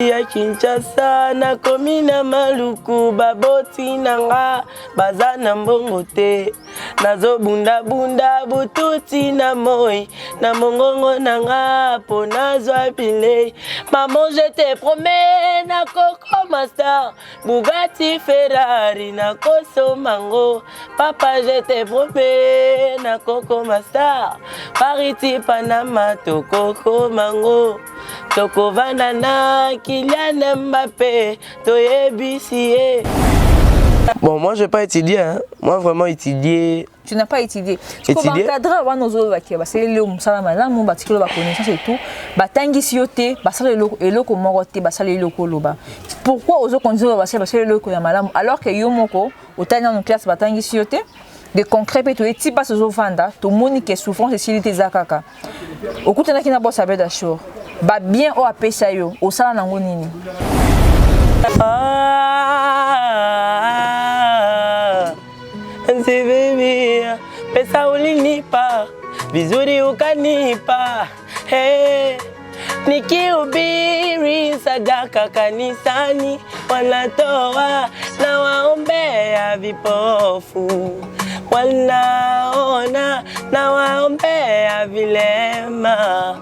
Ya Kinshasa na komina maluku baboti nanga bazana mbongo te nazo bunda bunda bututi na moi na mongongo nanga po nazwa pile maman je te promets na Coco Master Bugatti Ferrari na Koso Mango papa je te promets na Coco Master Pariti Panama to Coco Mango Toko Vanana, Kylian Mbappé, Toye BCA. Bon, moi je n'ai pas étudié, hein. Moi vraiment étudié. Tu n'as pas étudié. Tu peux encadrer avant nos autres, c'est le Musalamala, mon bâtiment, la connaissance et tout. Batangi sioté, basale le loko moroté, basale le loko loba. Pourquoi aux autres conditions basale le loko yamalam alors que yomoko, au taille dans nos classes batangi sioté? De concret peut être type passe aux vanda, tout monique souffrance et s'il était zakaka. Au coup, qui n'a pas sabé d'achor. Ba bien au apesa yo, au sala nango nini. C'est baby, pesa ulini pa, vizuri ukanipa. Hey, nikihubiri sadaka kanisani, wanatoa na waombea vipofu. Wanaona na waombea vilema.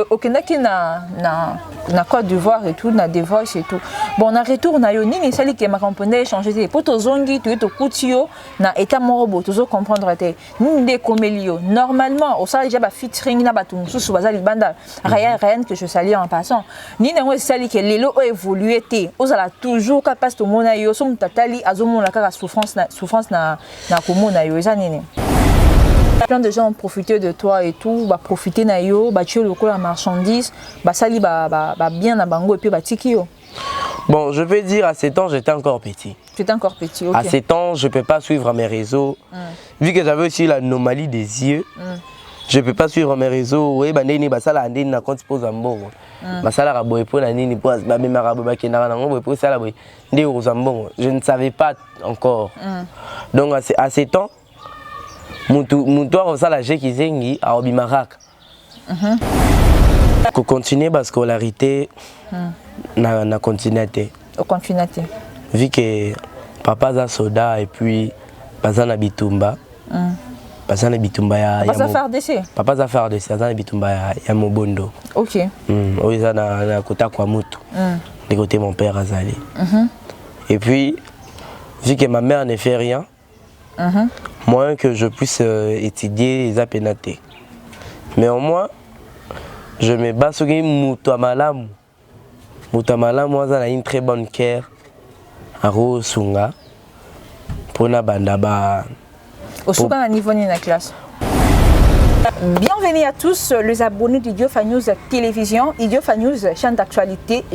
Au Kenya na Côte d'Ivoire et tout, na The Voice et tout. Bon, on retourne à Yoni, mais celle qui m'a compris changer des potes zongi, tu es au coutio, na état morobo, tu dois comprendre te. Nous des comélios. Normalement, au salon déjà ba featuring na batum sous bazali banda. Rien que je salue en passant. Ni na ouais celle qui les lots évolué te. Aux ala toujours capable de mona yo, som tatali azomon la kaka souffrance na komona yo ezanene. Plein de gens ont profité de toi et tout, bah profiter na yo, bah tu es le coup la marchandise, bah sali bah bien na bango et puis bah tiki yo. Bon, je peux dire à 7 ans j'étais encore petit. Tu étais encore petit, ok. À 7 ans, je peux pas suivre mes réseaux. Vu que j'avais aussi l'anomalie des yeux, je peux pas suivre mes réseaux. Oui, bah nini bah ça la ndini na compte pose ambongo. Bah ça la rabo epo na nini pose bah même rabo bah kenara na ngo epo ça la boy. Ndé aux ambongo. Je ne savais pas encore. Donc à 7 ans Moutoua Rosala Jeki Zengi à Obimarak. Pour continuer ma scolarité, na continuité. Au continuité. Vu que papa a soda et puis papa a bitumba. Papa a bitumba ya. Papa a fait d'essai. Papa a fait d'essai. Papa a bitumba ya Mobondo. Ok. Oui, ça na kota kwa mutu. De côté mon père Azali. Et puis vu que ma mère ne fait rien. Moins que je puisse étudier les apénatés. Mais au moins, je me bats sur Moutamalam. Moutamalam, moi, j'ai une très bonne care à Rosunga pour la bande. Au second niveau de la classe. Bienvenue à tous les abonnés d'Idiofa News Télévision, Idiofa News, chaîne d'actualité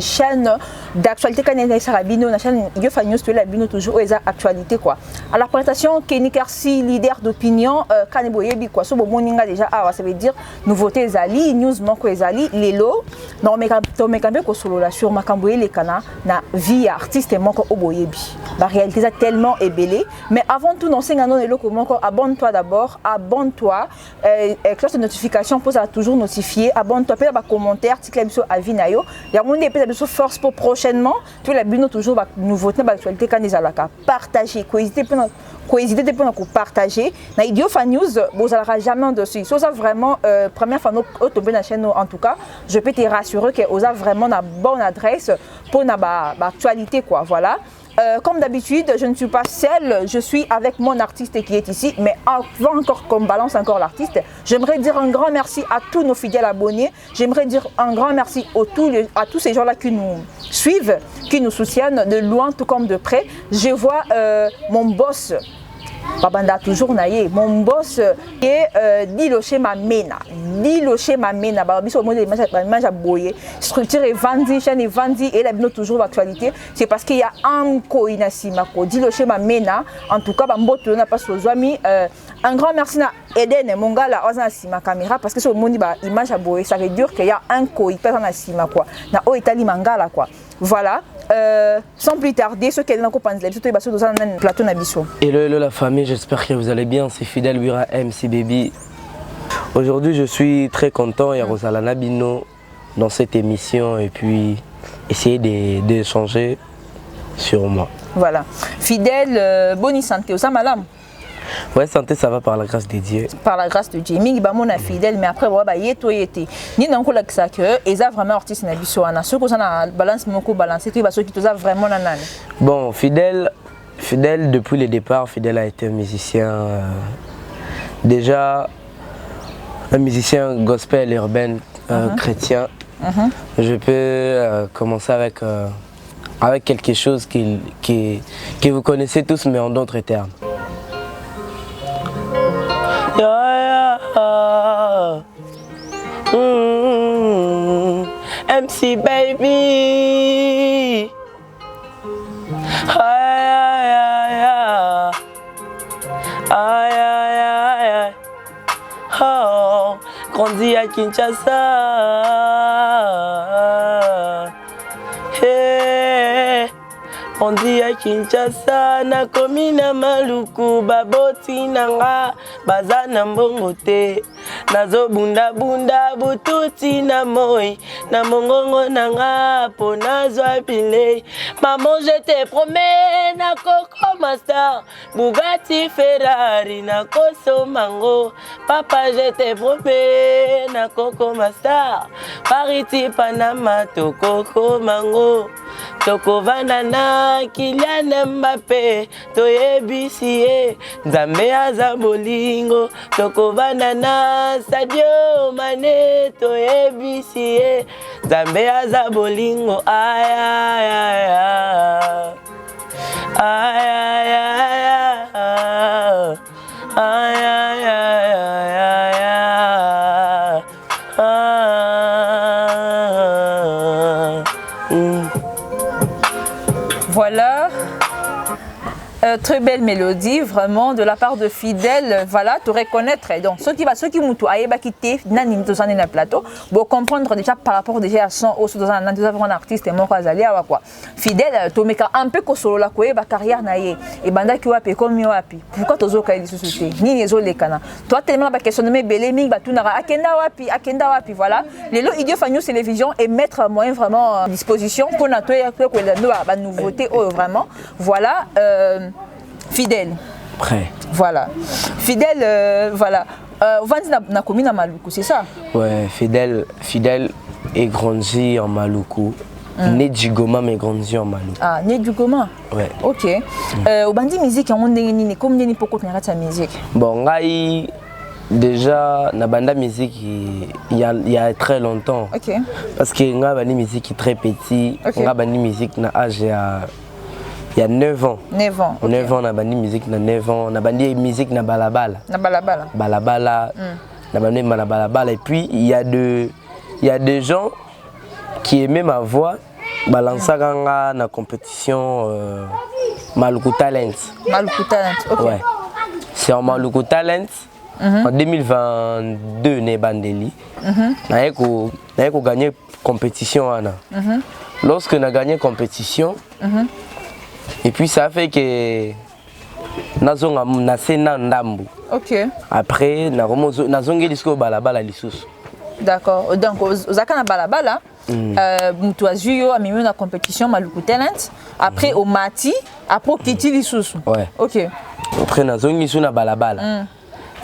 canadienne Sarabino, la chaîne Idiofa News toujours aux actualités quoi. À la présentation Kenny Kersi, leader d'opinion, Kaneboyebi quoi. So bon moninga déjà ça veut dire nouveauté Zali, news manko Zali, lelo. Non mais quand ko solo la sur makamboye les kana na vie artiste manko oboyebi. La réalité est tellement ébélée, mais avant tout non c'est ngano lelo comment abonne-toi d'abord, abonne-toi. Cloche de notification pour ça toujours notifier, abonne-toi, fais un commentaire, tu cliques sur avis nayo. Il y a mon épée de force pour prochainement. Tu la bino toujours nouveauté d'actualité quand ils alaka partager, cohésiter pour partager. Na Idiofa News, vous allez jamais dessus. Ça vraiment première fois nous tomber la chaîne en tout cas, je peux te rassurer que vous avez vraiment la bonne adresse pour na actualité quoi, voilà. Comme d'habitude, je ne suis pas seule, je suis avec mon artiste qui est ici. Mais avant encore qu'on balance encore l'artiste, j'aimerais dire un grand merci à tous nos fidèles abonnés. J'aimerais dire un grand merci à tous ces gens-là qui nous suivent, qui nous soutiennent de loin tout comme de près. Je vois mon boss. Babanda toujours naïe. Mon boss est Diloché Mamena. Diloché Mamena. Babiso mode image à boyer. Structure est vendue, chaîne est vendue et la bino toujours d'actualité. C'est parce qu'il y a un coïnasimako. Diloché Mamena. En tout cas, bamboto n'a pas sozoami. Un grand merci à Eden Mongala Ozan ma caméra parce que ce monde image à boyer. Ça veut dire qu'il y a un coïpère dans la sima quoi. Na o Italie mangala quoi. Voilà. Sans plus tarder, ceux qui sont en plateau Nabiso. Hello la famille, j'espère que vous allez bien. C'est Fidèle Wira MC Baby. Aujourd'hui, je suis très content. Il y a Rosalana Bino dans cette émission et puis essayer d'échanger sur moi. Voilà. Fidèle, bonne santé, aux amalam. Ouais, santé, ça va par la grâce de Dieu. Par la grâce de Dieu. Mingi ba mona fidèle, mais après voilà, yeto yete. Ni nan ko la ça que eza vraiment artiste na biso ana. Ceux qui na balance moko balancer, tu vas ceux qui toza vraiment nanane. Bon, Fidèle depuis le départ, Fidèle a été un musicien déjà un musicien gospel urbain chrétien. Je peux commencer avec quelque chose que vous connaissez tous, mais en d'autres termes. Yeah, yeah. MC baby. Oh, grandi à Kinshasa. Hey. Grandi à Kinshasa, nakomi na maluku, baboti nanga, baza na mbongo te. Nazo bunda bunda bututi na moi, na mongongo nanga, po nazwa pile. Maman, je te promets, na Coco Master, Bugatti Ferrari, na Koso Mango. Papa, je te promets, na Coco Master, Pariti Panama, to Coco Mango. Toko vanana Kylian Mbappé toyebisiye Nzambe aza bolingo toko vanana Sadio Mane toyebisiye Nzambe aza bolingo ay ay ay ay ay ay ay Voilà, très belle mélodie, vraiment, de la part de Fidèle, voilà, te reconnaître. Donc, ceux qui m'ont tout aïe, quitter, nani dans un plateau, pour comprendre déjà par rapport déjà à son, au dans un artiste et mon azali à quoi. Fidèle, tu mets un peu que solo la quoi, ba carrière naïe, et banda qui wapi comme yo wapi. Pourquoi tu as des sociétés, ni les autres les canards. Toi tellement ba question de mes belemi, ba tu n'auras akenda wapi, voilà. Les lots idiots Fagnews télévision et mettre moyen vraiment à disposition pour notre la nouveauté, vraiment. Voilà. Fidèle. Prêt. Voilà. Fidèle, voilà. Vandi na commune à Maluku, c'est ça? Ouais, Fidèle est grandi en Maluku. Né du Goma, mais grandi en Maluku. Ah, né du Goma? Ouais. Ok. Au bandi musique, on a combien de pourquoi tu n'arrêtes sa musique? Bon, déjà, na banda musique il y a très longtemps. Ok. Parce que nga bandi musique est très petit. Okay. Nga bandi musique na âge il y a 9 ans. 9 ans. Okay. 9 ans, na bandi musique na 9 ans. Na bandi musique na balabala. Na balabala. Balabala. Na bandi na balabala. Et puis il y a des gens qui aimaient ma voix. Balança ganga na compétition Maluku Talent. Maluku Talent. Ok. Ouais. C'est en Maluku Talent. En 2022, né Bandeli. N'a gagné compétition. Lorsque on a gagné compétition, et puis ça fait que na sena ndambu. Ok. Après, na zongi disco balabala lisusu. D'accord. Donc, Zaka na balabala, mutu azuyo a mis na compétition Maluku Talent. Après, au Mati, après Kiti lisusu. Ouais. Ok. Après, na zongi sou na balabala.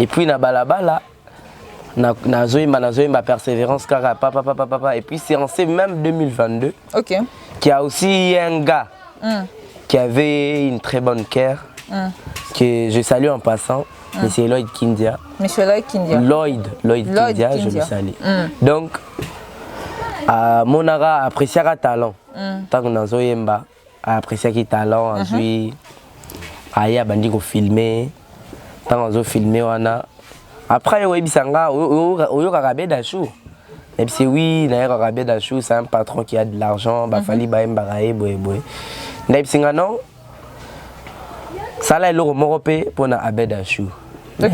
Et puis na balabala, na zoïma persévérance kara papa. Et puis c'est en ce même 2022 qu'il y a aussi un gars qui avait une très bonne cœur que je salue en passant. Monsieur Lloyd Kindia. Monsieur Lloyd Kindia. Lloyd Kindia, je le salue. Donc, mon ara apprécié le talent. Tant que nous avons apprécié le talent, ensuite, aya bandi ko filmer. Tant que filmé wana. Après, oui, bisanga, oyo karabe d'achou. Et puis oui, na karabe d'achou, c'est un patron qui a de l'argent, ba fali ba mbarae boy. Na bisanga non. Sala elo morope pour na abe d'achou. Na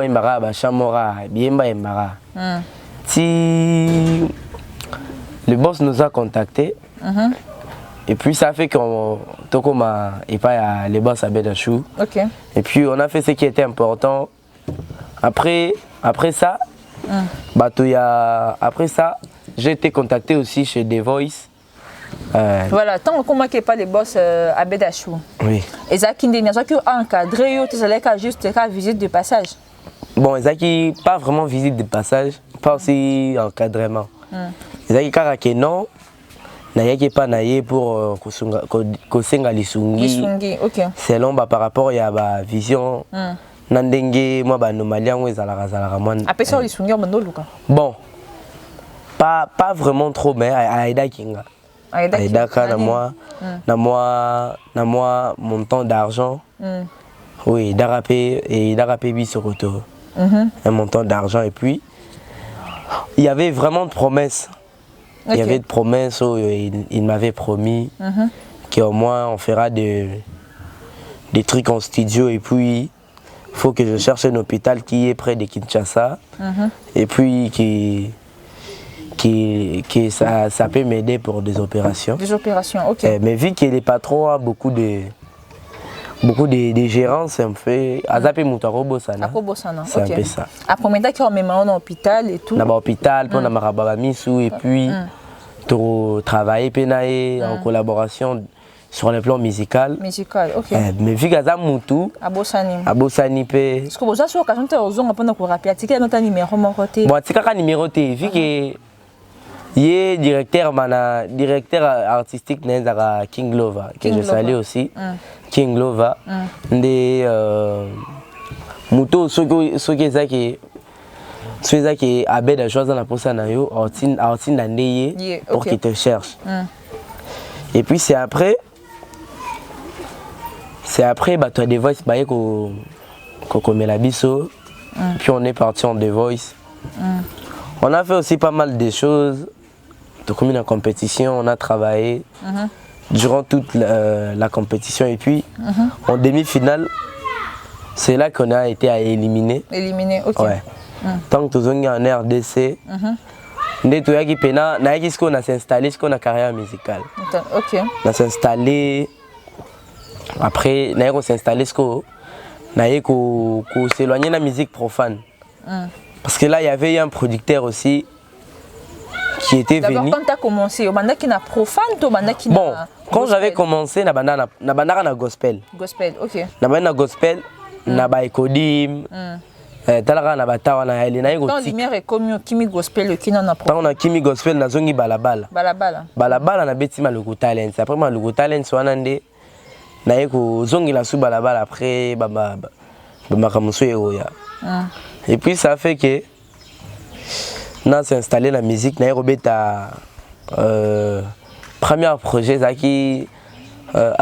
mbara ba chamora, biemba mbara. Si le boss nous a contactés. Et puis ça fait qu'on tokoma et pas les boss à Bedachou. Ok. Et puis on a fait ce qui était important. Après ça, après ça, j'ai été contacté aussi chez The Voice. Voilà, tant qu'on ne pas les boss à Bédachou. Oui. Et ça qui est encadré, tu as juste une visite de passage. Bon, ça qui pas vraiment visite de passage, pas aussi encadrement. Ça qui caracé non, n'ayaki pas naïe pour kosenga lisungi. Ok. Selon par rapport à la vision. Nandenge moi ba normalia ngo ezalaka moi. Après ça lisungi on mandoluka. Bon. Pas vraiment trop mais aida kinga. Aida kana moi na moi montant d'argent. Oui, d'arapé biso retour. Un montant d'argent et puis il y avait vraiment de promesses. Il y avait de promesses où il m'avait promis qu'au moins on fera des trucs en studio et puis il faut que je cherche un hôpital qui est près de Kinshasa et puis ça peut m'aider pour des opérations. Des opérations, ok. Mais vu que les patrons ont beaucoup de gérants, ça me fait... Azapé Moutarobo, ça. C'est un peu ça. Après, maintenant qu'on met en hôpital et tout. Dans l'hôpital, pour la Missou et puis travailler en collaboration sur le plan musical. Musical, ok. Mais vu que Azam Moutou, Abosani Pe. Est-ce que vous avez l'occasion de vous rappeler notre numéro mon côté? Bon, c'est numéro T. Vu que il est directeur artistique de King Lova, que je salue aussi. King Lova. Des Moutou, ce qui est abed à choisir la poste na yo, pour qu'il te cherche. Et puis c'est après, bah toi The Voice, bah qu'on met la biseau. Puis on est parti en The Voice. On a fait aussi pas mal de choses. Comme une compétition, on a travaillé durant toute la compétition et puis en demi-finale, c'est là qu'on a été éliminé. Éliminé, ok. Ouais. Tant que nous sommes en RDC, on a s'installé sur la carrière musicale. Ok. On a s'installé, après on s'est installé sur s'éloigner de la musique profane. Parce que là, il y avait un producteur aussi qui était venu. D'abord, quand tu as commencé, tu as profane ou tu Bon, quand j'avais commencé, na gospel. Gospel, ok. Na gospel, na ba ekodim. Talaka na batawa na ele na yego. Quand lumière est comme kimi gospel qui n'en a pas. Quand on a kimi gospel na zongi balabala. Balabala na betima le talent. Après ma le talent swanande na yego zongi la sous balabala après baba kamuso ya. Et puis ça fait que on s'est installé la musique, on a premier projet qui là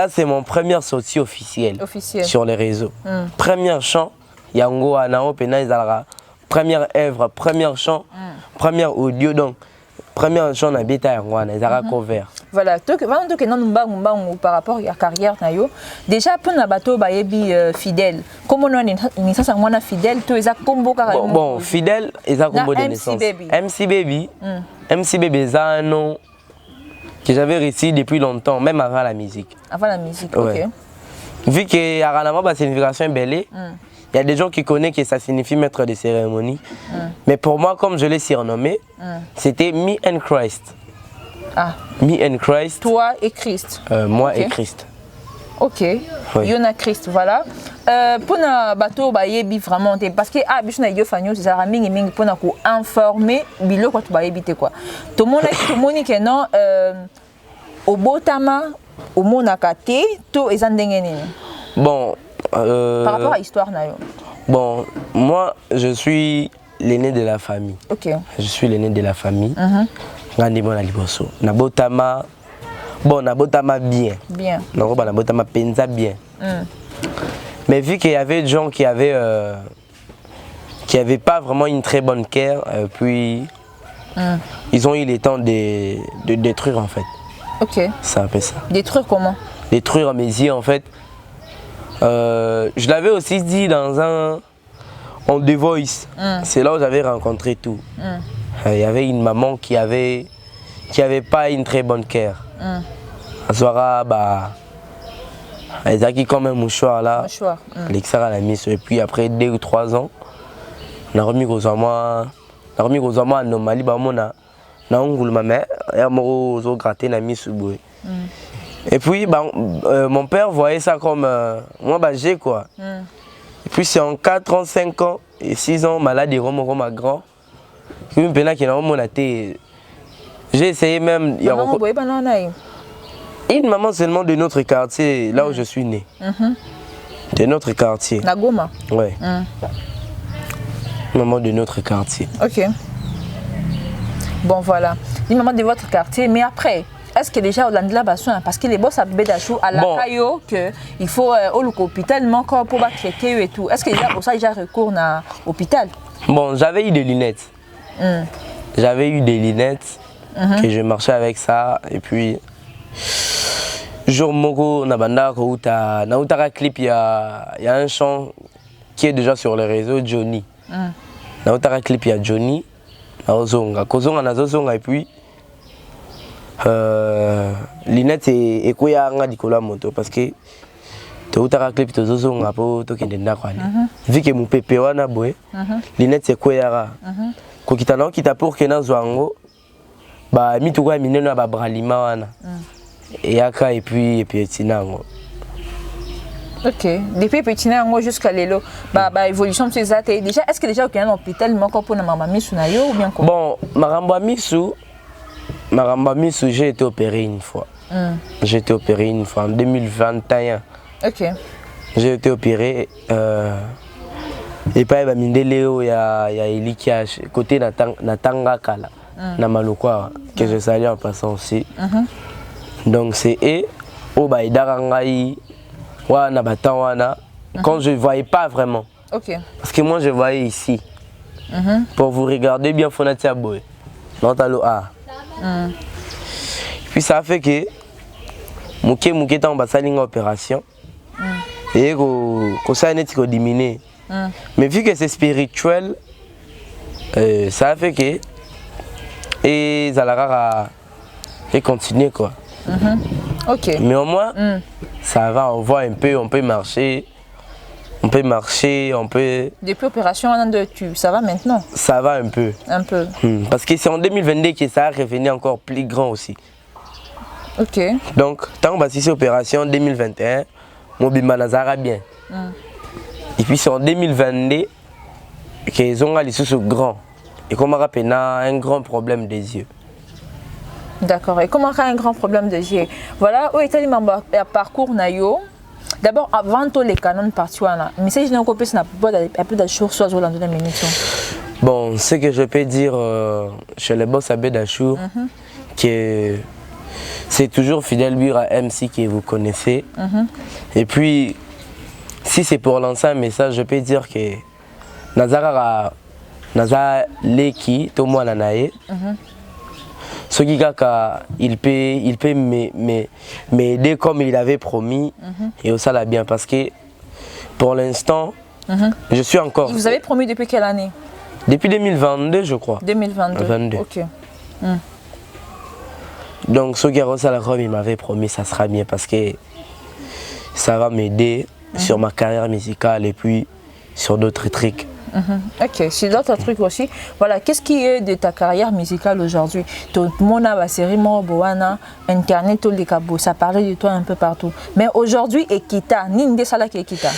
c'est mon première sortie officielle sur les réseaux. Première chant, Yango Anao Pena Izalra. Première œuvre, première chant, première audio donc. Première chose na beta ngwana ezara cover. Voilà, donc avant que non par rapport à la carrière nayo, déjà pour na bateau bayebi fidèle. Comment on ni ça ngwana fidèle to eza combo carrément. Bon, fidèle eza combo de naissance. MC Baby ça non que j'avais réussi depuis longtemps même avant la musique. Avant la musique, OK. Vu que Aranama ba signification belé. Il y a des gens qui connaissent que ça signifie maître de cérémonie. Mais pour moi, comme je l'ai surnommé, c'était Me and Christ. Ah. Me and Christ. Toi et Christ. Moi et Christ. Ok. Oui. Yona Christ, voilà. Pour na bateau, bayebi vraiment parce que bichona yo fanyo c'est ça mingi pour na ko informer bilo quoi tu bayebi quoi. Tout le monde que non au botama au monakate to ezandenge nini. Bon. Par rapport à l'histoire nayo. Bon, moi je suis l'aîné de la famille. Ok. Je suis l'aîné de la famille. Ngandi mona liboso. Na botama. Bon, na botama bien. Bien. Na botama penza bien. Mais vu qu'il y avait des gens qui avaient pas vraiment une très bonne cœur, puis ils ont eu le temps de détruire en fait. Ok. C'est un peu ça. Détruire comment? Détruire mes yeux en fait. Je l'avais aussi dit en The Voice. C'est là où j'avais rencontré tout. Il y avait une maman qui avait pas une très bonne cœur. Azwara Ezaki comme un mouchoir là. Mouchoir. L'extra à la mise. Et puis après 2 ou 3 ans, on a remis aux amours anomalie. Na ongulu ma mère, et moi au gratter na mis sous boué. Et puis mon père voyait ça comme moi j'ai quoi. Et puis c'est en 4 ans, 5 ans et 6 ans malade et comme ma grand. Puis maintenant qu'il a mon athée. J'ai essayé même une maman seulement de notre quartier là où je suis né. De notre quartier. La Goma. Ouais. Maman de notre quartier. OK. Bon voilà, une maman de votre quartier, mais après, est-ce que déjà Hollande là besoin parce que les boss à Bédachou à la caillou que il faut au hôpital encore pour traiter et tout. Est-ce que déjà pour ça déjà recours à l'hôpital? Bon, j'avais eu des lunettes. J'avais eu des lunettes que je marchais avec ça et puis jour moko na banda ko uta na utara clip il y a un chant qui est déjà sur les réseaux Johnny. Na utara clip il y a Johnny. Kozonga na zozonga et puis l'inette et koya nga dikola moto parce que to utara clip to zozonga po to kende ndako ale vu que mon pépé wana boy l'inette c'est koya ra ko kitana kita pour que na zwango ba mitu kwa mineno ba bralima wana et aka et puis tinango. OK. Depuis petit jusqu'à l'élo, évolution de ces actes. Déjà, est-ce que déjà au hôpital, mais encore pour la maman Missou ou bien quoi? Bon, Maramba Missou, j'ai été opéré une fois. J'ai été opéré une fois en 2021. OK. J'ai été opéré. Et puis, il y a Elikiach, côté Natanga Kala, Namalukwa, que je salue en passant aussi. Donc, c'est eux, au Baïdarangaï. Quand je ne voyais pas vraiment. Okay. Parce que moi je voyais ici. Pour vous regarder bien, il faut être boy. Puis ça a fait que Mouké en bas une opération. Et que ça a diminué. Mais vu que c'est spirituel, ça a fait que et ça a continué quoi. OK. Mais au moins, ça va, on voit un peu, on peut marcher. Depuis l'opération, ça va maintenant? Ça va un peu. Un peu. Parce que c'est en 2022 que ça a revenu encore plus grand aussi. OK. Donc, tant que c'est opération en 2021, mon bimba nazara bien. Et puis c'est en 2022 qu'ils ont allé sous grand. Et comme on rappelle, un grand problème des yeux. D'accord. Et comment a un grand problème de yeux? Voilà, où est le parcours nayo? D'abord, avant tous les canons partis, mais si je n'ai pas un peu de choses sur la minute. Bon, ce que je peux dire chez les boss à Bédachou, que c'est toujours fidèle à MC que vous connaissez. Et puis, si c'est pour lancer un message, je peux dire que Nazara Leki, tout le monde en a. Ce qui il peut m'aider comme il avait promis et ça l'a bien parce que pour l'instant je suis encore. Vous avez promis depuis quelle année? Depuis 2022 je crois. 2022. OK. Donc ce qui il m'avait promis ça sera bien parce que ça va m'aider sur ma carrière musicale et puis sur d'autres trucs. OK, c'est d'autres trucs aussi. Voilà, qu'est-ce qui est de ta carrière musicale aujourd'hui? Tout le monde a la série Morboana, Internet, tout les cabos, ça parlait de toi un peu partout. Mais aujourd'hui, Ekita, Ninde Sala qui Ekita?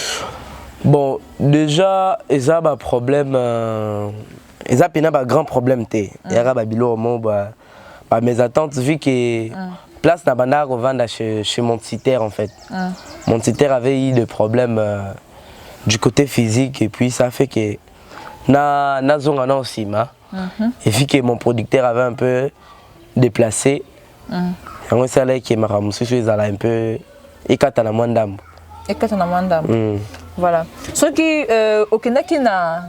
Bon, déjà, il y a un problème, il y a un grand problème. Il y a mes attentes, vu que place n'a pas revendre chez mon titère en fait. Mon titère avait eu des problèmes. Du côté physique et puis ça fait que na zonga aussi et vu que mon producteur avait un peu déplacé on s'est allé que ma ramusu un peu et katana mandam voilà ce qui au Kenya qui na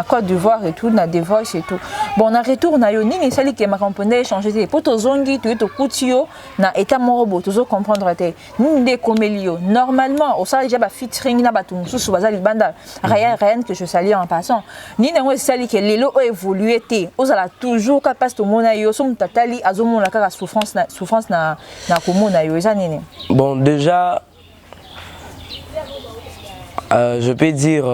Côte d'Ivoire et tout na des voices et tout bon on a retour na yo nini sali que ma compagnie changer des pour zongi tu to kutio na état morobo tu zo comprendre te ninde komelio normalement au ça déjà ba featuring na batum sous bazali banda rien que je salue en passant nini on sali que lelo évolué te aux ala toujours capable to mona yo som tatali azomona ka souffrance na komona yo eza nini. Bon déjà Je peux dire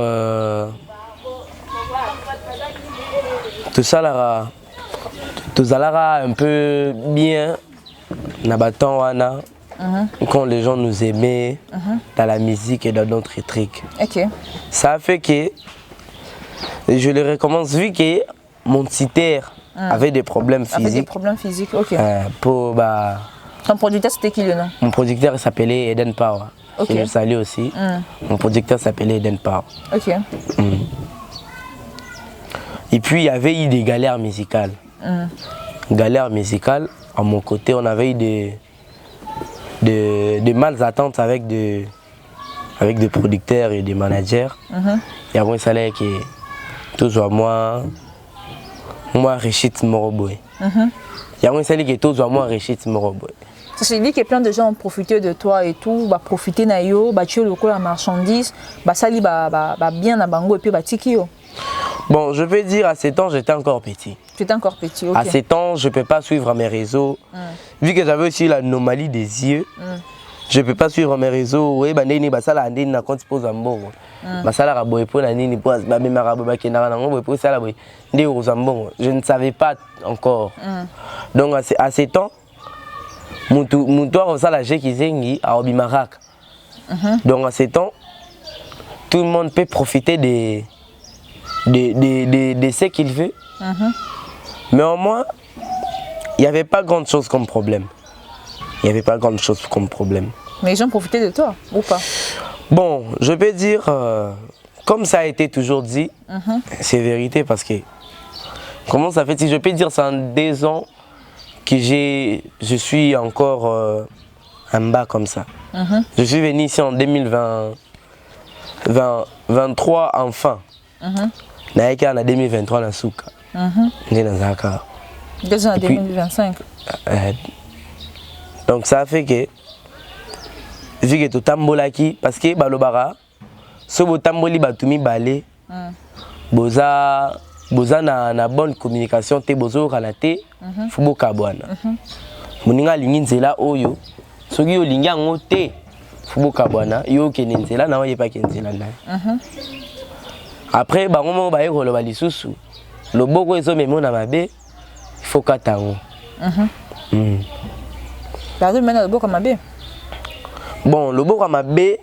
tout ça là, tout ça là un peu bien nabaton wana quand les gens nous aimaient dans la musique et dans d'autres trucs. Ok. Ça a fait que je le recommence vu que mon citer avait des problèmes physiques. Avait des problèmes physiques, ok. Pour bah. Ton producteur c'était qui le nom? Mon producteur s'appelait Eden Power. Ok. Je le salue aussi. Mon producteur s'appelait Eden Power. Ok. Et puis il y avait eu des galères musicales. Galères musicales, à mon côté, on avait eu des malattentes avec des producteurs et des managers. Et après, ça allait que toujours moi Rechit Moroboy. Et après, ça allait que toujours moi Rechit Moroboy. C'est dit que plein de gens ont profité de toi et tout, bah profiter na yo, bah tu es le coup la marchandise, bah sali bah bien na bango et puis bah tiki yo. Bon, je peux dire à 7 ans, j'étais encore petit. Tu étais encore petit, ok. À 7 ans, je ne peux pas suivre mes réseaux. Vu que j'avais aussi l'anomalie des yeux, je ne peux pas suivre mes réseaux. Oui, je ne savais pas encore. Donc à 7 ans, donc à 7 ans, tout le monde peut profiter de ce qu'il veut. Mais au moins, il n'y avait pas grande chose comme problème. Il n'y avait pas grande chose comme problème. Mais ils ont profité de toi, ou pas? Bon, je peux dire, comme ça a été toujours dit, c'est vérité parce que, comment ça fait, si je peux dire, c'est en 2 ans que je suis encore en bas comme ça. Je suis venu ici en 2023 enfin. Naïka en 2023 na souka. Déjà en 2025. Donc ça fait que vu que tout tambolaki parce que balobara so bo tamboli batumi balé boza na bonne communication te bozo kanate fubo kabwana muninga lingi nzela oyo soki yo lingi yango te fubo kabwana yo ke nzela na oye pa ke nzela ndani. Après, bah, on va y aller au lisusu. Le beau réseau, mais mon amabé, il faut qu'attendre. Pardon, maintenant le beau amabé. Bon, le beau amabé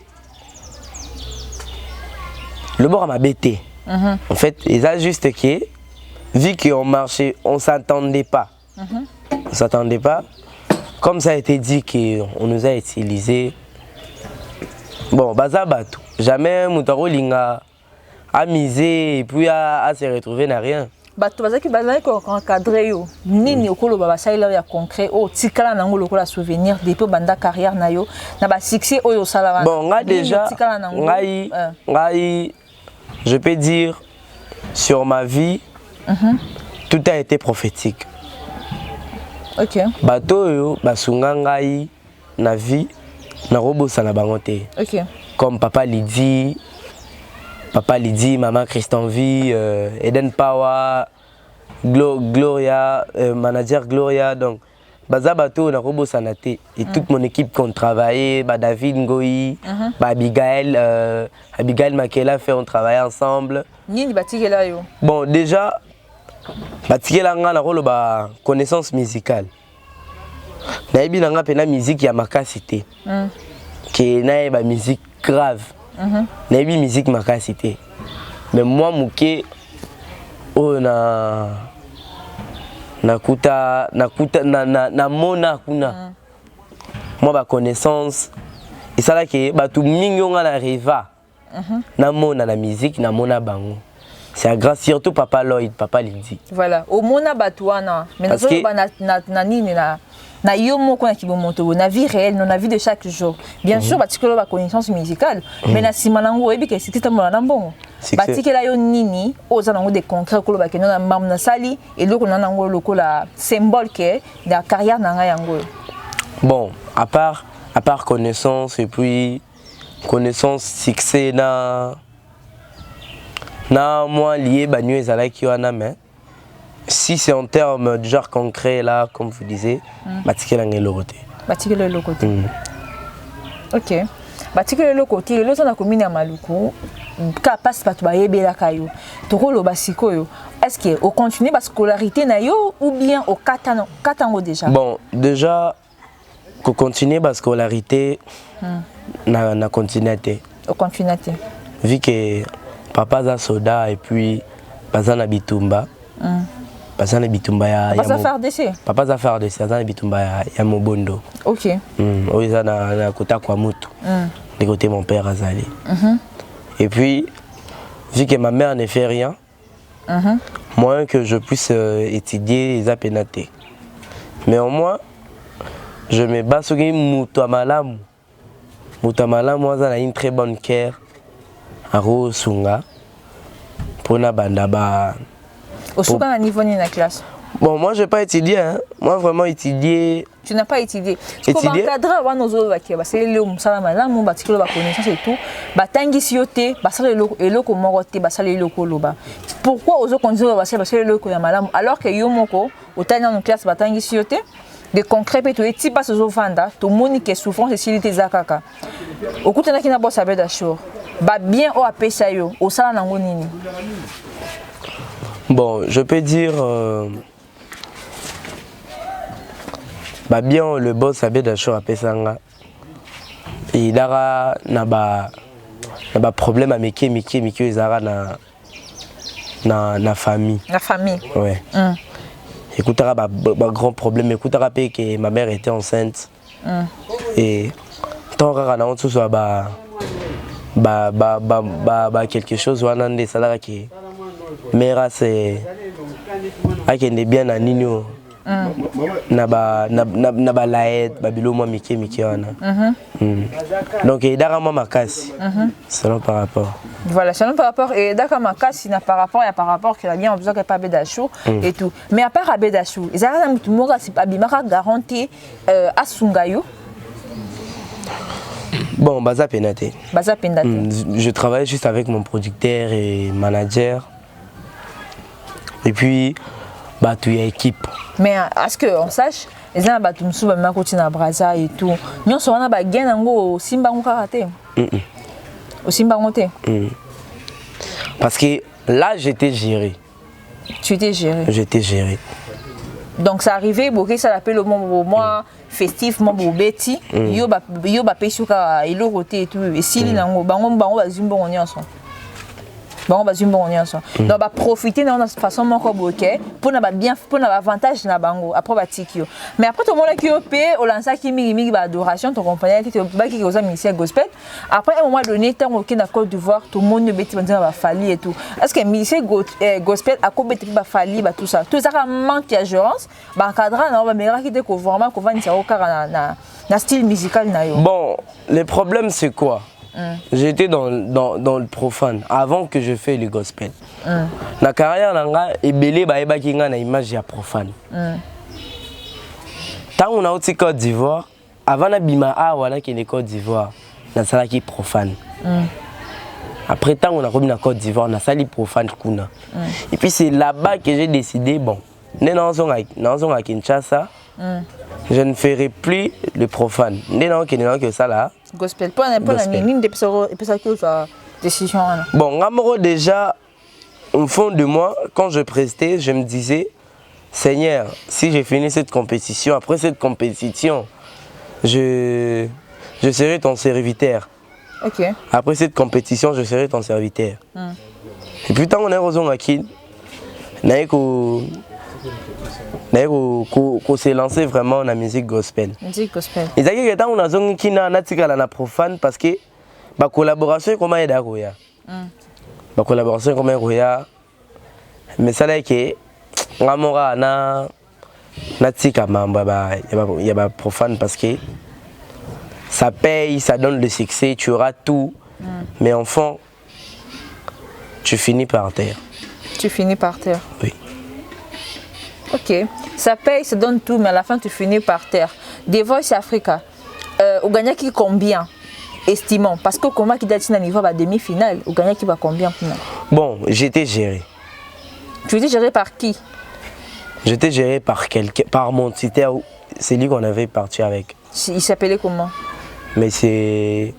t'es. En fait, il a juste que, vu qu'on marchait, on s'attendait pas. On s'attendait pas. Comme ça a été dit qu'on nous a utilisé. Bon, bazabatou. Jamais Moutaro Linga à miser et puis à se retrouver n'a rien. Bato bazaki ko encadrer yo. Nini okolo baba saila ya concret o tikala nango lokola souvenir depuis banda carrière na yo na ba succès oyo sala. Bon, nga déjà ngai je peux dire sur ma vie tout a été prophétique. OK. Bato yo basunga ngai na vie na robosa na bango te. OK. Comme papa Lydie, maman Christian V, Eden Power, Gloria, manager Gloria, donc Bazabato na Robo Sanate et toute mon équipe qui ont travaillé, David Ngoyi, Abigail Makela fait on travaille ensemble. Nini batikela yo. Bon déjà batikela nga na rolo ba connaissance musicale. Na ebi nga pena musique ya makasité. Qui na ba musique grave. Nabi musique makasité. Mais moi mouké oh na mona kuna. Moi ba connaissance et ça là que ba tout mingi nga na riva. Na mona la musique na mona bango. C'est grâce surtout papa Lloyd, papa Lydie. Voilà, au mona batouana. Mais nous na nini na yo moko na kibomoto na vie réelle na vie de chaque jour bien sûr batikelo ba connaissance musicale mais na simanango ebi ke c'était tamo na mbongo batikela yo nini oza nango de concret ko ba keno na mam na sali et loko na nango loko la symbole que la carrière na nga yango. Bon, à part connaissance et puis connaissance succès na moi lié banyo ezala ki wana mais si c'est en termes de genre concret là, comme vous disiez, Batikela est le côté. Batikela est le côté. Ok. batikele le côté le na commune ya Maluku ka passe pas ba yebela kayo to ko lo basikoyo est-ce que au continuer ba scolarité na yo ou bien au 4 ans déjà bon déjà ko continuer ba scolarité na continuité au continuité vu que papa za soda et puis bazana bitumba Papa za faire d'essai. Papa za faire d'essai za bitumba ya mobondo. OK. Oza na kota kwa mutu. De côté mon père azali. Et puis vu que ma mère ne fait rien, moins que je puisse étudier les apénatés. Mais au moins je me bats sur mutu amalamu. Mutu amalamu a une très bonne cœur à Rosunga pour na banda ba. Au second niveau ni la classe. Bon, moi je n'ai pas étudié, hein. Moi vraiment étudié. Tu n'as pas étudié. Tu peux encadrer avant nos autres qui bah c'est le salama là mon bâtiment ba connaissance et tout. Ba tangi sioté, ba ça le loko moroté, ba ça le loko loba. Pourquoi aux autres on dit ba c'est le loko ya malamu alors que yo moko au tanya dans classe ba tangi sioté de concret pe to eti pas aux vanda, to monique souffrance et s'il était zakaka. Au kutana ki na boss abed assure. Ba bien au apesa yo, au sala nango nini. Bon, je peux dire bah bien le boss Abed Achor à Pesanga. Et dara na ba problème à Miki Zara na famille. La famille. Ouais. Écoutera ba grand problème, écoutera que ma mère était enceinte. Et tant rara na on soit quelque chose ou un des salaires qui mère c'est akende bien na nino na ba laet babilo moi miki wana donc et dara moi makasi selon par rapport voilà selon par rapport et dara makasi na par rapport qu'il a bien besoin que pas Bedachou et tout mais à part Bedachou ils a mutu moka si abimaka garantie à Sungayo. Bon baza penate je travaille juste avec mon producteur et manager. Et puis, bah, tu es équipe. Mais est-ce qu'on sache, les gens qui sont à Braza et tout, nous sommes à au Simba Karaté. Au Simba Parce que là, j'étais géré. Tu étais géré. J'étais géré. Donc, ça arrivait, ça l'appelle au mois festif, mon Betty. Yo ba pesuka ilo roté et tout. Et si les gens bango bazimbo on y ensemble. Bon bah on y ensemble. Donc bah profiter de notre façon mon coboquet pour na bien pour na avantage na bango après ba tikio. Mais après tout le monde qui opé au lancer qui mi ba adoration ton compagnie qui ba qui aux amis gospel. Après un moment donné tant au na Côte d'Ivoire tout le monde beti banza ba fali et tout. Est-ce que ministère gospel a ko beti ba fali ba tout ça. Tout ça manque d'assurance ba cadre na ba mera qui te ko vraiment ko va ni ça au car na style musical na yo. Bon, le problème c'est quoi? J'étais dans le profane avant que je fasse le gospel. La carrière nanga ebele ba eba kinga na image ya profane. Tant on a au Côte d'Ivoire, avant na bima wala qui est Côte d'Ivoire, na sala qui profane. Après tant on a remis na Côte d'Ivoire, na sali profane kuna. Et puis c'est là-bas que j'ai décidé bon, dans à Kinshasa, je ne ferai plus le profane. Que ça là. Gospel. Pour la mine de décision. Bon, Gamoro déjà, au fond de moi, quand je prestais, je me disais, Seigneur, si j'ai fini cette compétition, après cette compétition, je serai ton serviteur. Ok. Après cette compétition, je serai ton serviteur. Et puis, tant qu'on est aux Akin, qu'on s'est lancé vraiment dans la musique gospel. Musique gospel. Et c'est que on a zone qui n'a na profane parce que la collaboration comment est d'agoya. La collaboration comment est mais ça là que ngamora na tika mamba il y a profane parce que ça paye, ça donne le succès, tu auras tout. Mais enfant, tu finis par terre. Tu finis par terre. Oui. Ok, ça paye, ça donne tout, mais à la fin tu finis par terre. The Voice Africa, au gagnant qui combien estimons? Parce que comment qui date à niveau de demi-finale, au gagnant qui va combien? Bon, j'étais géré. Tu étais géré par qui? J'étais géré par mon tuteur, c'est lui qu'on avait parti avec. Il s'appelait comment? Mais c'est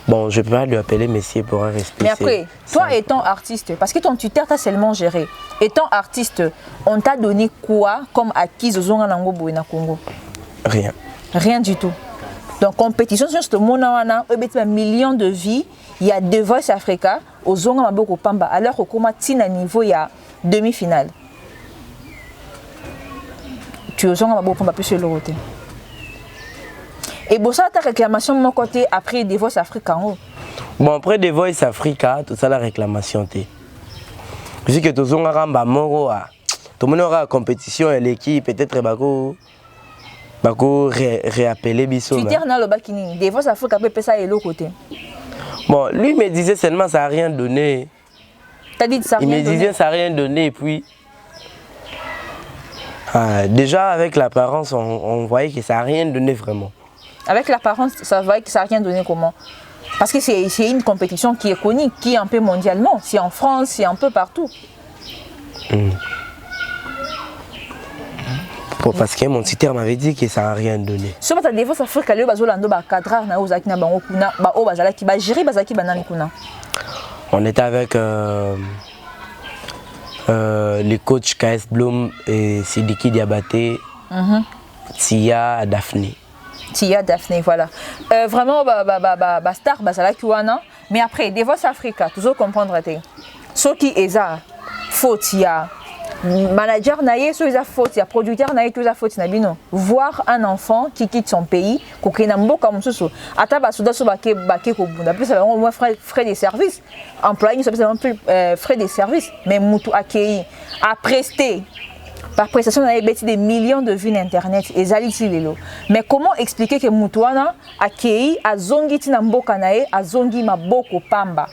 Bon, je peux pas lui appeler messieurs pour un respect. Mais après, toi étant artiste, parce que ton tuteur t'a seulement géré, étant artiste, on t'a donné quoi comme acquis aux Zonga Nango Bouna Congo? Rien. Rien du tout. Donc, compétition sur ce monde, on a un million de vies. Il y a The Voice Africa, aux Zonga Maboko Pamba, alors qu'au Komatin à niveau, il y a demi-finale. Tu es aux Zonga Maboko Pamba plus sur le côté. Et bon, ça, ta réclamation de mon côté après The Voice Africa. Bon, après The Voice Africa, tout ça, la réclamation. Vu que tout le monde a moro, tout le monde aura compétition et l'équipe, peut-être bako réappeler Bisso. Tu dis dans le bakini, The Voice Africa peut ça et l'autre côté. Bon, lui me disait seulement ça n'a rien donné. T'as dit ça Il me disait ça n'a rien donné et puis. Déjà avec l'apparence, on voyait que ça n'a rien donné vraiment. Avec l'apparence, ça voyait que ça n'a rien donné comment? Parce que c'est une compétition qui est connue, qui est un peu mondialement. C'est en France, c'est un peu partout. Parce que mon tuteur m'avait dit que ça n'a rien donné. Si tu as des fois, ça fait que on était avec les coachs KS Bloom et Sidiki Diabaté, Tia Daphné. Tia Daphné, voilà. Vraiment, star, mais après, des voix Africa, toujours comprendre. Ce qui est ça, faut Tia. Manager naïe, soit il a faute, il y a producteur naïe, tout a faute nabino. Voir un enfant qui quitte son pays, qui n'a pas comme ça, ataba souda souba baké ko bunda, plus ça va moins frais de service. Employé, ça peut plus frais de service, mais mutu accueilli, à prester. Par prestation, on a des millions de vues internet et zaliti lelo. Mais comment expliquer que mutuana accueilli à zongi tinamboka naïe, à zongi maboko pamba?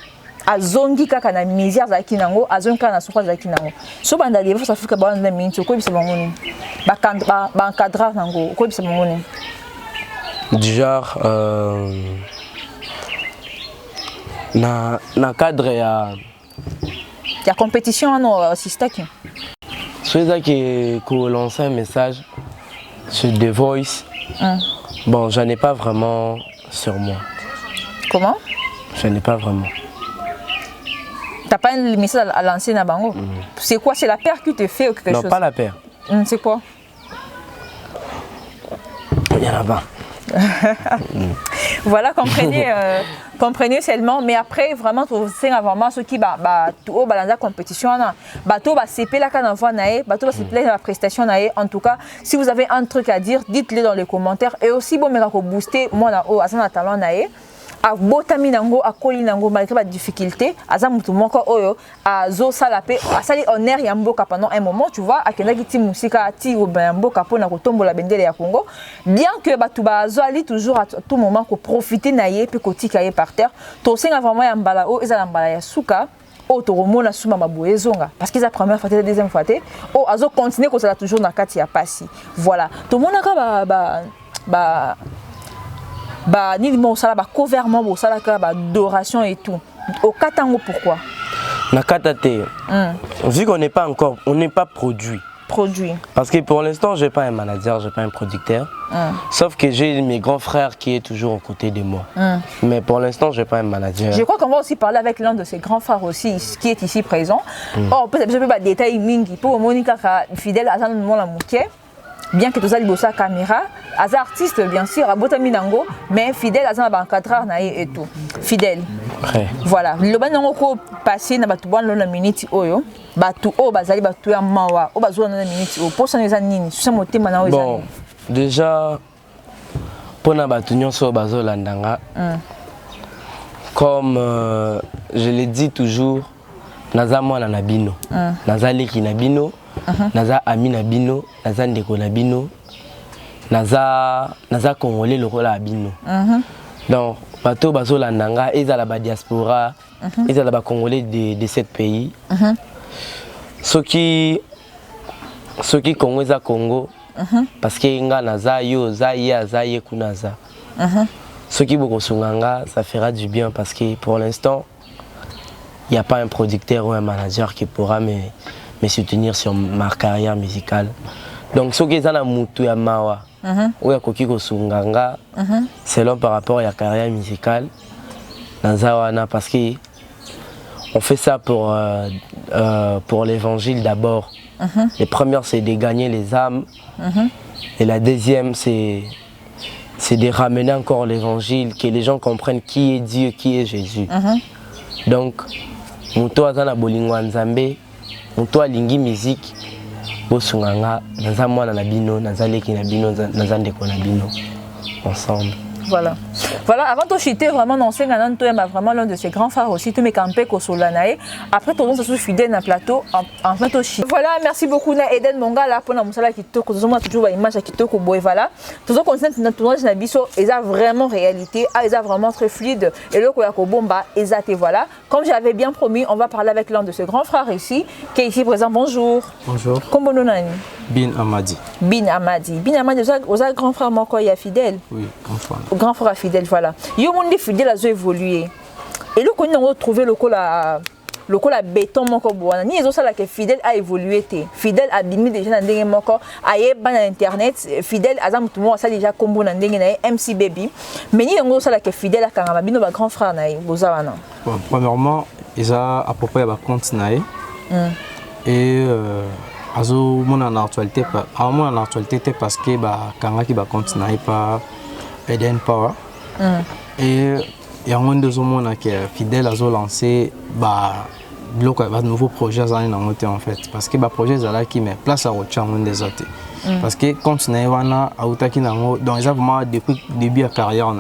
Azongi kaka na misère za kinango azongi kaka na souffrance za kinango so banda de ça fait que ba na minute ko bisa bangoni ba encadrer nango ko bisa bangoni du genre na cadre ya compétition no système c'est ça qui ko lancer un message sur The Voice. Bon, j'en ai pas vraiment sur moi. Comment? J'en ai pas vraiment. T'as pas un message à lancer na bango? C'est quoi? C'est la paire qui te fait ou quelque chose? Non, pas la paire. C'est quoi? Il y en a pas. Voilà, comprenez seulement. Mais après, vraiment, c'est vraiment ceux qui dans la compétition, bateau va CP la canava nae, bateau va CP la prestation nae. En tout cas, si vous avez un truc à dire, dites-le dans les commentaires. Et aussi, bon, mais booster moi na o asana talon nae. A botami nango a koli nango malgré la difficulté aza mutu moko oyo a zo salape a sali honneur ya mboka pendant un moment, tu vois, a kenda kiti musika ti o ben mboka pona ko tombola bendele ya Congo, bien que batu ba zo ali toujours à tout moment ko profiter na ye pe ko tika ye par terre to senga vraiment ya mbala o eza mbala ya suka o to romona suma maboye zonga parce que la première fois la deuxième fois o azo continuer ko sala toujours na kati ya pasi. Voilà, to monaka ni mon sala ba couvertement bo sala ka ba adoration et tout au katango. Pourquoi na katate vu qu'on n'est pas encore, on n'est pas produit parce que pour l'instant j'ai pas un manager, j'ai pas un producteur, sauf que j'ai mes grands frères qui est toujours aux côtés de moi, mais pour l'instant j'ai pas un manager. Je crois qu'on va aussi parler avec l'un de ses grands frères aussi qui est ici présent. Peut-être je peux pas détailler mingi pour Monica fidèle à Jean mon la mouké. Bien que tous les bossa caméra, as artiste bien sûr, à Botaminango, mais fidèle à un encadreur et tout. Fidèle. Ouais. Voilà. Le banango passé na batu bon la minute oyo, batu o bazali batu ya mawa, o bazo na minute o pour ça les anini, ça motema na oyo. Bon, déjà pour na batu nyonso bazo landanga. Comme je l'ai dit toujours, naza mwana na bino. Naza leki na bino. Naza ami na bino, naza ndeko na bino, naza congolais lokola na bino. Donc bato bazo landanga ezala ba diaspora, ezala ba congolais de cet pays. Soki Congo za Congo, parce que nga naza yo za ye kunaza. Soki boko sunganga, ça fera du bien parce que pour l'instant il n'y a pas un producteur ou un manager qui pourra me soutenir sur ma carrière musicale. Donc ce qui est dans mutu ya mawa ou ya koki ko sunganga selon par rapport à la carrière musicale Nazawana parce que on fait ça pour l'évangile d'abord. Les premières, c'est de gagner les âmes. Et la deuxième, c'est de ramener encore l'évangile, que les gens comprennent qui est Dieu, qui est Jésus. Donc, Muto Azana Bolingwa Nzambe, Muto Alingi musique, Bosunganga, Nazamwana Nabino, Nazaleki Nabino, Nazandeko Nabino, ensemble. Voilà. Voilà, avant de chuter, vraiment, non, c'est vraiment l'un de ses grands frères aussi, tous mes campés Kosolanae. Après, tout le monde se fidèle dans le plateau, en fait, au chute. Voilà, merci beaucoup, na Eden Monga, là, pour la moussala qui toque, toujours une image qui toque au bois, voilà. Tout le monde, notre tournage n'a biso, ils ont vraiment réalité, ils ont vraiment très fluide, et le Koyako Bomba, ils ont voilà. Comme j'avais bien promis, on va parler avec l'un de ses grands frères ici, qui est ici présent. Bonjour. Bonjour. Comment nous nommons? Bin Amadi. Bin Amadi. Bin Amadi, vous avez grand frère, mon il est fidèle. Oui, grand frère. Grand frère fidèle, voilà. Yo monde fidèle a évolué. Et le qu'on a retrouvé le cola béton mon corps ni les ça que fidèle a évolué té. Fidèle a bimi déjà dans ndenge moko aye ban internet fidèle azam tout monde ça déjà combo dans ndenge na MC Baby. Mais ni ngo ça que fidèle a kangama bino ba grand frère na bozawana. Bon, premièrement, ils a à peu près ba compte na et azo mon en actualité pas en actualité parce que ba kanga ki ba compte na pas Eden Power. Et il y a un deux hommes qui est fidèle à lancer un nouveau projet en fait parce que le projet est qui met place à recherche des autres parce que quand on est donc ils ont vraiment depuis le début de la carrière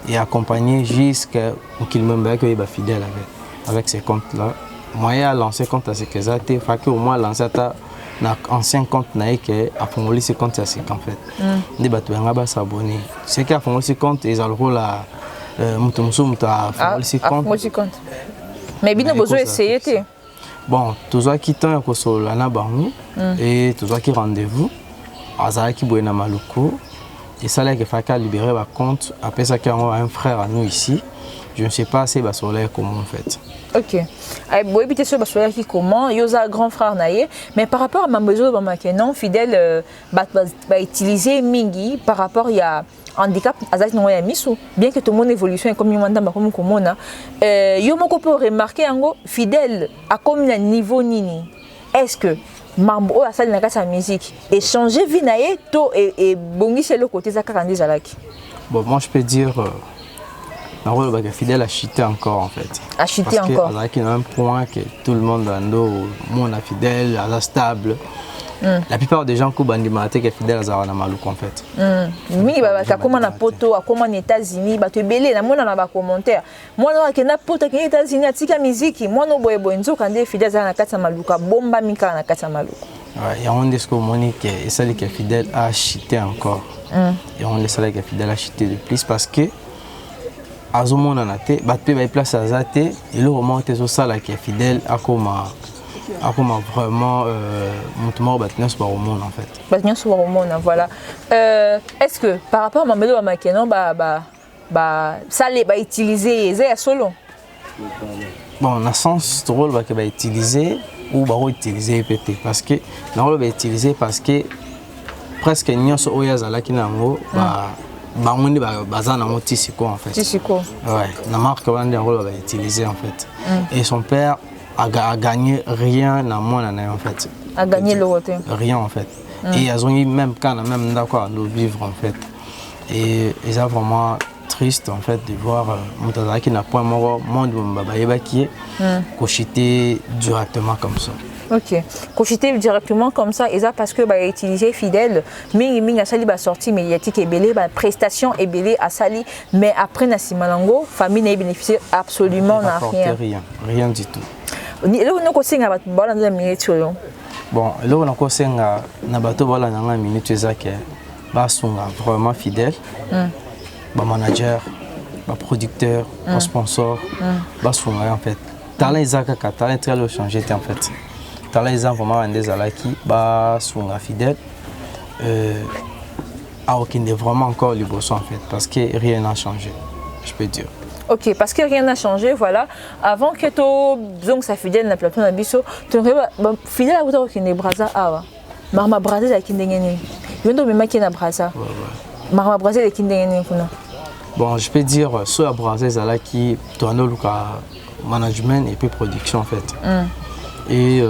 et accompagné jusqu'à qu'il me soit fidèle avec ces comptes là moi j'ai lancé compte à ce que ça fait que au moins lancer un ancien compte qui a formulé ce compte à ce qu'en fait des bateaux ont s'abonner c'est qui a formulé ce compte ils ont le rôle à mais bien besoin essayer bon tous qui temps ko so lana bangu et tous qui rendez-vous azala ki boyena maluko et ça là que faka libérer ba compte après ça qu'il y a un frère à nous ici je ne sais pas si ba solaire comment en fait. OK. Ay boy bité sur ba solaire qui comment yoza grand frère naé mais par rapport à ma besoin ba makenon fidèle ba utiliser mingi par rapport il y a handicap azaki non ya miso bien que tout mon évolution est comme yomanda comme komona yo moko peut remarquer ango fidèle à comme un niveau nini est-ce que mambo a sali na kasa musique et changer vie naé to et bongi c'est le côté zakandi zalaki bon moi je peux dire le fidèle a chuté encore en fait. A chuté encore. Parce qu'il y a un point que tout le monde a monde fidèle, à stable. La plupart des gens qui ont été fidèles à la Malouk en fait. Oui, comme on a poto, comme en États-Unis, tu es belé, moi on a des commentaires. Moi on a poto qui États-Unis, tika musique, moi no boy bonzo quand des fidèles à la Katsa Malouka, bomba mika na Katsa Malouka. Il y a un des communiques et celle qui est fidèle a chuté encore. Et on laisse celle qui est fidèle à chuter de plus parce que Azomon en a été, battu place à Zate, et le roman était ça là qui est fidèle à comment vraiment montement battu sur le monde en fait. Battu sur le monde, voilà. Est-ce que par rapport à Mamedo Amakenon, ça les va utiliser c'est solo? Bon, dans le sens drôle va utiliser ou va utiliser peut-être parce que non va utiliser parce que presque n'y a pas de là qui n'a bangondi bazana mo tisiko en fait. Tisiko. Ouais, la marque va utiliser en fait. Et son père a gagné rien à moi en fait. A gagné le côté. Rien en fait. Et ils ont eu même quand même d'accord de vivre en fait. Et ils sont vraiment triste en fait de voir Moutaza qui n'a pas monde babayeba qui est cochité directement comme ça. OK. Cochité directement comme ça, et ça parce que utiliser fidèle, mingi a sali sortie médiatique et belé, prestation et belé à sali, mais après na simalango, famille n'a bénéficié absolument rien du tout. Là on a ko singa ba na minute yo. Bon, là on a ko singa na bato bala na minute zake ba sunga vraiment fidèle. Ba manager, ba producteur, ba sponsor, ba sunga en fait. Talent izaka ka talent très le changer en fait. Talent ils vraiment un des alaki ba sunga fidèle a aucun de vraiment encore les bossons en fait parce que rien n'a changé, je peux dire. OK, parce que rien n'a changé, voilà. Avant que tu donc ça fidèle na plateau na biso, tu fidèle à autant que braza awa. Marma braza la kindengeni. Yondo me maki na braza. Marma braza la kindengeni kuna. Bon, je peux dire, soit à Brazil, là qui tourne le management et puis production en fait. Et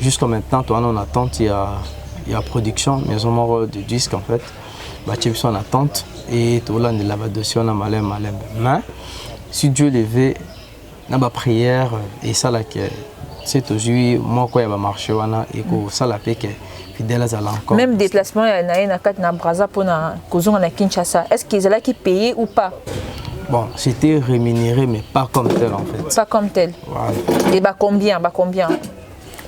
jusqu'à maintenant, toi, en attente, il y a production, maison mort de disques en fait. Bah, tu es en attente et tout là, de la dossier, on a malin. Mais si Dieu le veut, on a ma prière et ça là que c'est aujourd'hui, moi, quoi, il va marcher, et que ça la paix que fidèle à encore. Même déplacement, il y a un Brazza pour na Kinshasa. Est-ce qu'ils allaient qui payer ou pas? Bon, c'était rémunéré, mais pas comme tel en fait. Pas comme tel. Voilà. Et bah combien?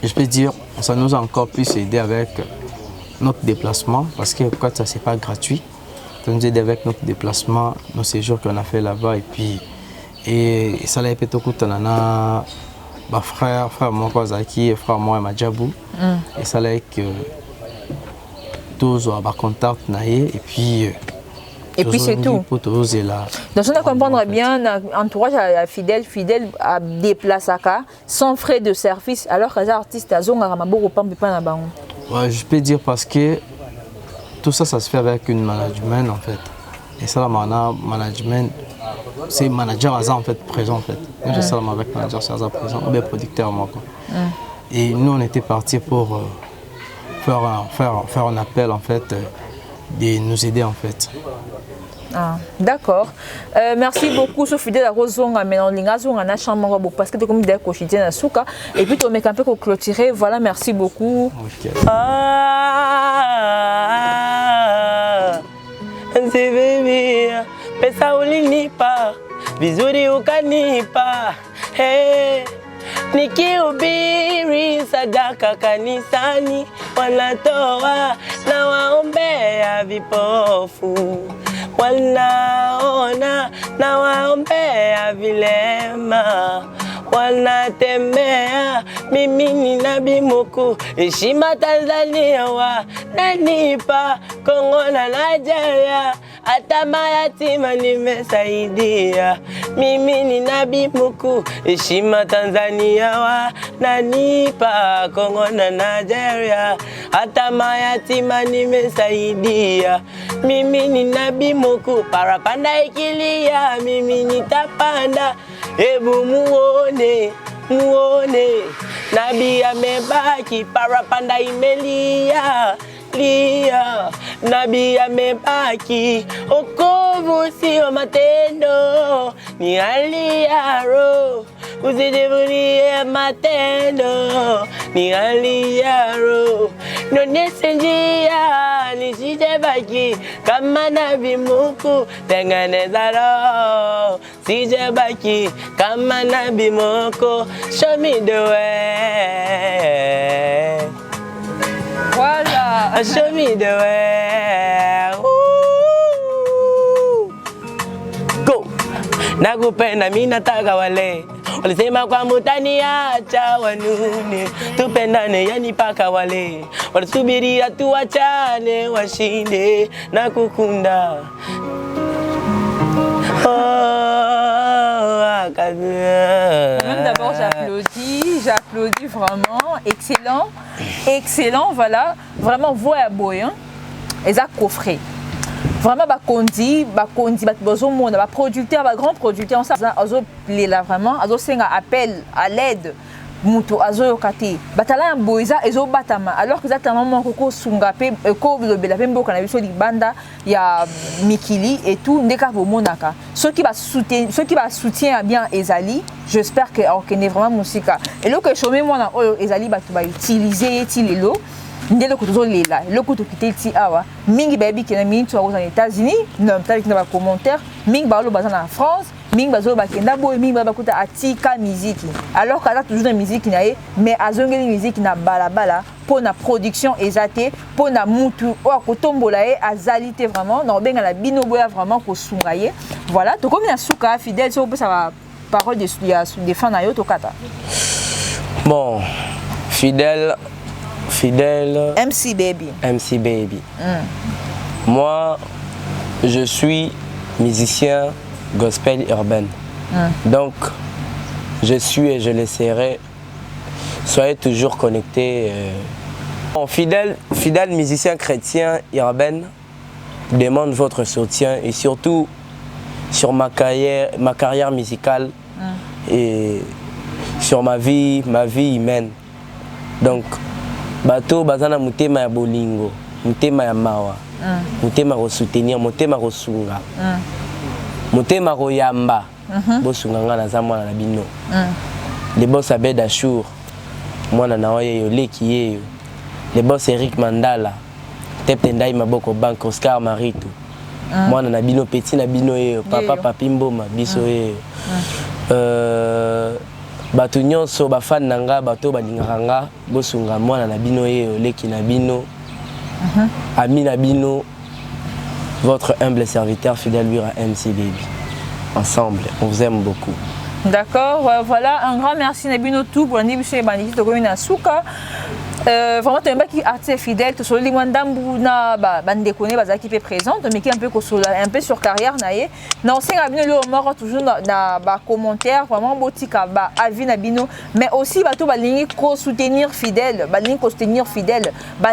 Je peux dire, ça nous a encore plus aidé avec notre déplacement, parce que quand ça c'est pas gratuit, ça nous aide avec notre déplacement, nos séjours qu'on a fait là-bas, et puis ça l'a été tout le temps. Frère moi Zaki, frère moi Madjabou, et ça l'a que tous ont contact et puis c'est tout. Donc on a comprendre bien, entourage à fidèle à déplacer sans frais de service, alors que les artistes ont je peux dire parce que tout ça se fait avec une management en fait. Et ça, le management, c'est manager en fait présent en fait. Nous, je suis avec manager présent, ou bien producteur moi quoi. Et nous, on était partis pour faire un appel en fait, de nous aider en fait. Ah, d'accord. Merci beaucoup, Sophie de la Rosonga, mais on a chambre parce que tu comme des quotidien à Souka. Et puis tu mets un peu pour clôturer. Voilà, merci beaucoup. Okay. C'est bébé, pesa ulinipa, vizuri ukanipa, hey. Nikihubiri sadaka kanisani, wanatoa na waombea vipofu, wanaona na waombea vilema, wanatembea. Mimi ni nabii mkuu, heshima Tanzania wananipa, Kongo na Nigeria, hata mayatima nimesaidia. Mimi ni nabii mkuu, heshima Tanzania wananipa, Kongo na Nigeria, hata mayatima nimesaidia. Mimi ni nabii mkuu, parapanda ikilia, mimi nitapanda. Hebu muone, nabii amebaki, parapanda imelia. Nabii amebaki, wokovu sio matendo, ni hali ya roho. Usijivunie matendo, ni hali ya roho. Nionyeshe njia, nisijebaki kama nabii mkuu, tengeneza roho, sijebaki kama nabii mkuu. Show me the way. Voilà. Show me the way. Go. Nakupenda mimi nataka wale. Walisema kwa mutaniacha wanune. Tupendane yani paka wale. Walisubiria tuachane washinde na kukunda. D'abord j'applaudis vraiment, excellent, voilà, vraiment voix à boy, hein, et ça coffret. Vraiment bakondi monde, producteur, grand producteur, ça là vraiment, appel à l'aide. Muto azo kati batala boiza ezo batama alors que ça tellement koko sungape ko lobela pembo kana biso libanda ya mikili et tout ndeka bomonaka ceux qui va soutien bien ezali, j'espère que on est vraiment musica et le que chômer moi na ezali batu ba utiliser tilelo ndelo ko lela le ko to kité ti awa mingi baby ki na mingi to aux États-Unis non peut-être na ba commentaire mingi ba lo bazana en France. Ming bazo bakenda boy ming bakuta atika musique alors qu'à toujours de musique naé mais azongeli musique na balabala pour na production exate pour na mutu o kotombola e azalité vraiment na benga la bino boya vraiment ko sungaye voilà to comme na suka fidèle so ça va parole de des fans na yo to kata bon fidèle MC Baby. Moi je suis musicien gospel urbaine. Donc, je suis et je le serai. Soyez toujours connectés. Fidèle musicien chrétien urbaine demande votre soutien et surtout sur ma carrière musicale et sur ma vie humaine. Donc, bato bazana mutema ya bolingo, mutema ya mawa, mutema ko soutenir, mutema ko sunga, mutema ko yamba, bo sunga ngana za mwana na bino. Les boss Abed Achour, mwana na oye yo leki yeyo. Les boss Eric Mandala, Teptendai Maboko Bank, Oscar Maritou. Mwana na bino petit na bino yeyo, papa papi mboma biso yeyo. Bato nyonso bafan nanga bato balingaka nga bosunga mwana na bino yeyo leki na bino. Ami na bino, votre humble serviteur fidèle lui à MC Baby. Ensemble, on vous aime beaucoup. D'accord, voilà, un grand merci Nabino tout pour l'anniversaire Banditi de Commune Asuka. Vraiment, tu es un mec qui est assez fidèle, tu es un bande connaît qui est présente, mais qui est un peu sur carrière. Non, c'est un mort toujours dans commentaire, vraiment botika, avis Nabino, mais aussi bateau balini ko soutenir fidèle, balini ko soutenir fidèle,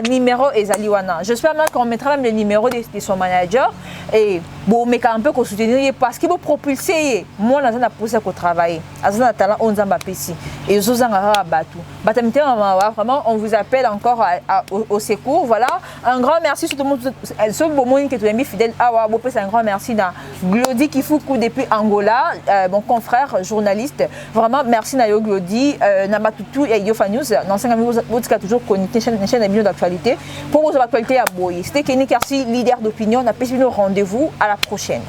numéro ezaliwana. J'espère même qu'on mettra même le numéro de son manager et bon, mais un peu ko soutenir parce qu'il veut propulser. Moi, on a poussé au travail, on a talent, on a pesi et on a battu. Vraiment, on vous appelle encore au secours. Voilà, un grand merci sur tout le monde, ce beau monde qui est mis fidèle. Un grand merci à Glody Kifuku depuis Angola, mon confrère journaliste. Vraiment, merci à Glody, Namatutu et Yofa News. Vous avez toujours connecté chaîne d'actualité. Pour vos actualités à Boy. C'était Kenny Karsi, leader d'opinion. On a payé nos rendez-vous. À la prochaine.